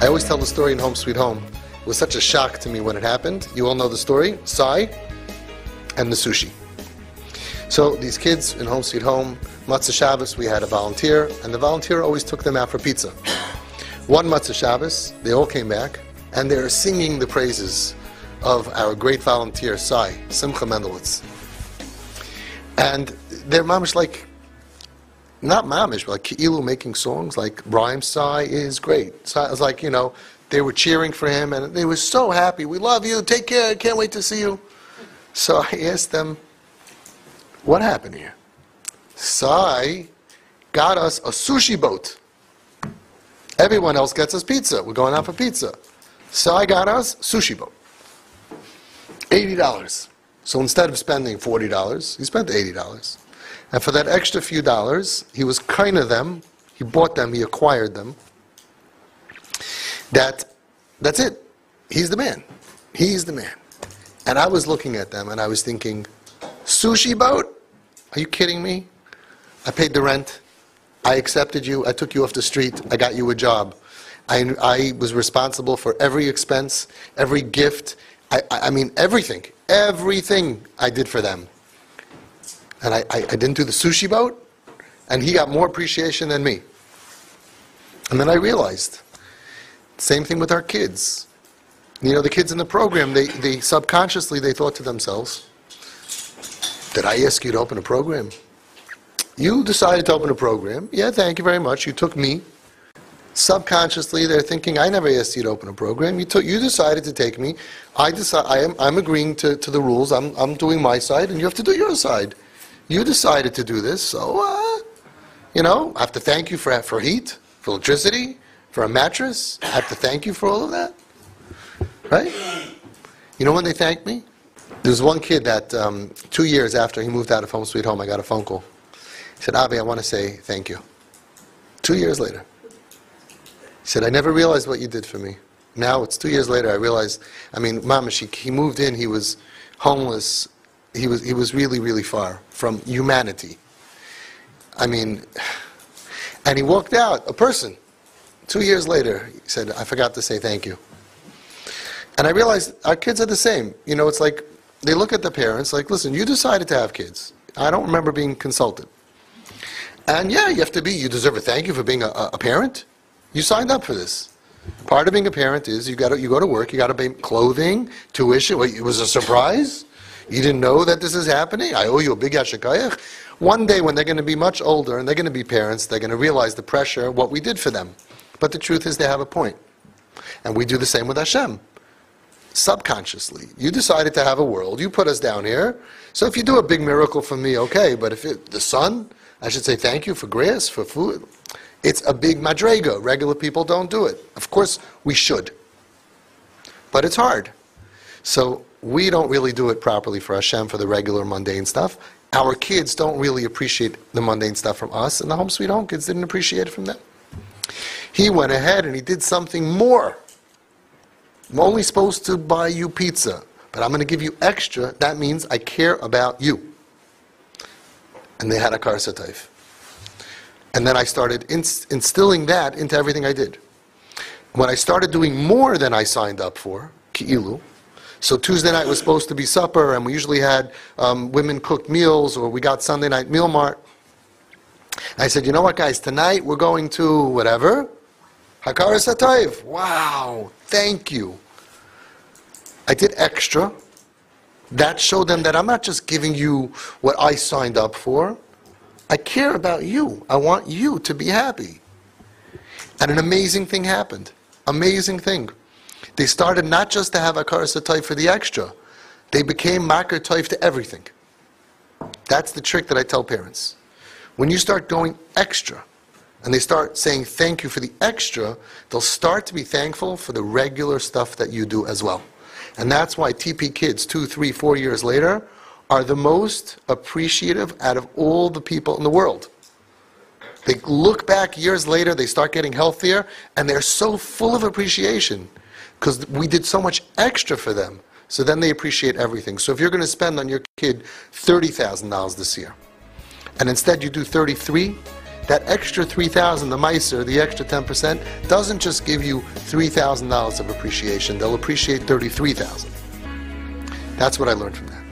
I always tell the story in Home Sweet Home. It was such a shock to me when it happened. You all know the story, Sai and the sushi. So these kids in Home Sweet Home, Matzah Shabbos, we had a volunteer, and the volunteer always took them out for pizza. One Matzah Shabbos, they all came back, and they're singing the praises of our great volunteer, Sai, Simcha Mendelitz. And they're mamish like, not mamish, but like Ki'ilu making songs, like rhyme, Sai is great. Sai was like, you know, they were cheering for him, and they were so happy. We love you, take care, can't wait to see you. So I asked them, what happened here? Sai got us a sushi boat. Everyone else gets us pizza. We're going out for pizza. Sai got us sushi boat. $80. So instead of spending $40, he spent $80. And for that extra few dollars, he was kind of them. He bought them. He acquired them. That's it. He's the man. He's the man. And I was looking at them and I was thinking, sushi boat? Are you kidding me? I paid the rent. I accepted you. I took you off the street. I got you a job. I was responsible for every expense, every gift. I mean, everything. Everything I did for them. And I didn't do the sushi boat, and he got more appreciation than me. And then I realized, same thing with our kids. You know, the kids in the program, they subconsciously, they thought to themselves, did I ask you to open a program? You decided to open a program. Yeah, thank you very much. You took me. Subconsciously, they're thinking, I never asked you to open a program. You decided to take me. I'm agreeing to the rules. I'm doing my side, and you have to do your side. You decided to do this, so, you know, I have to thank you for heat, for electricity, for a mattress. I have to thank you for all of that. Right? You know when they thanked me? There was one kid that 2 years after he moved out of Home Sweet Home, I got a phone call. He said, Avi, I want to say thank you. 2 years later. He said, I never realized what you did for me. Now, it's 2 years later, I realized, I mean, Mamash, he moved in, he was homeless, he was really, really far from humanity. I mean, and he walked out, a person. 2 years later, he said, I forgot to say thank you. And I realized our kids are the same. You know, it's like, they look at the parents like, listen, you decided to have kids. I don't remember being consulted. And yeah, you deserve a thank you for being a parent. You signed up for this. Part of being a parent is you go to work, you got to pay clothing, tuition. Wait, it was a surprise? You didn't know that this is happening? I owe you a big yashikayach. One day when they're going to be much older and they're going to be parents, they're going to realize the pressure, what we did for them. But the truth is they have a point. And we do the same with Hashem. Subconsciously. You decided to have a world. You put us down here. So if you do a big miracle for me, okay. But if the sun, I should say thank you for grass, for food. It's a big madrega. Regular people don't do it. Of course, we should. But it's hard. So we don't really do it properly for Hashem, for the regular mundane stuff. Our kids don't really appreciate the mundane stuff from us, and the Home Sweet Home kids didn't appreciate it from them. He went ahead and he did something more. I'm only supposed to buy you pizza, but I'm going to give you extra. That means I care about you. And they had a karsatayv. And then I started instilling that into everything I did. When I started doing more than I signed up for, ki'ilu, so Tuesday night was supposed to be supper, and we usually had women cooked meals, or we got Sunday night meal mart. I said, you know what, guys, tonight we're going to whatever. Hakaras hatayv. Wow, thank you. I did extra. That showed them that I'm not just giving you what I signed up for. I care about you. I want you to be happy. And an amazing thing happened. Amazing thing. They started not just to have hakaras hatayv for the extra. They became makar tayv to everything. That's the trick that I tell parents. When you start going extra, and they start saying thank you for the extra, they'll start to be thankful for the regular stuff that you do as well. And that's why TP kids 2, 3, 4 years later are the most appreciative out of all the people in the world. They look back years later, they start getting healthier, and they're so full of appreciation because we did so much extra for them. So then they appreciate everything. So if you're going to spend on your kid $30,000 this year, and instead you do 33, that extra $3,000, the Meiser, the extra 10%, doesn't just give you $3,000 of appreciation. They'll appreciate $33,000. That's what I learned from that.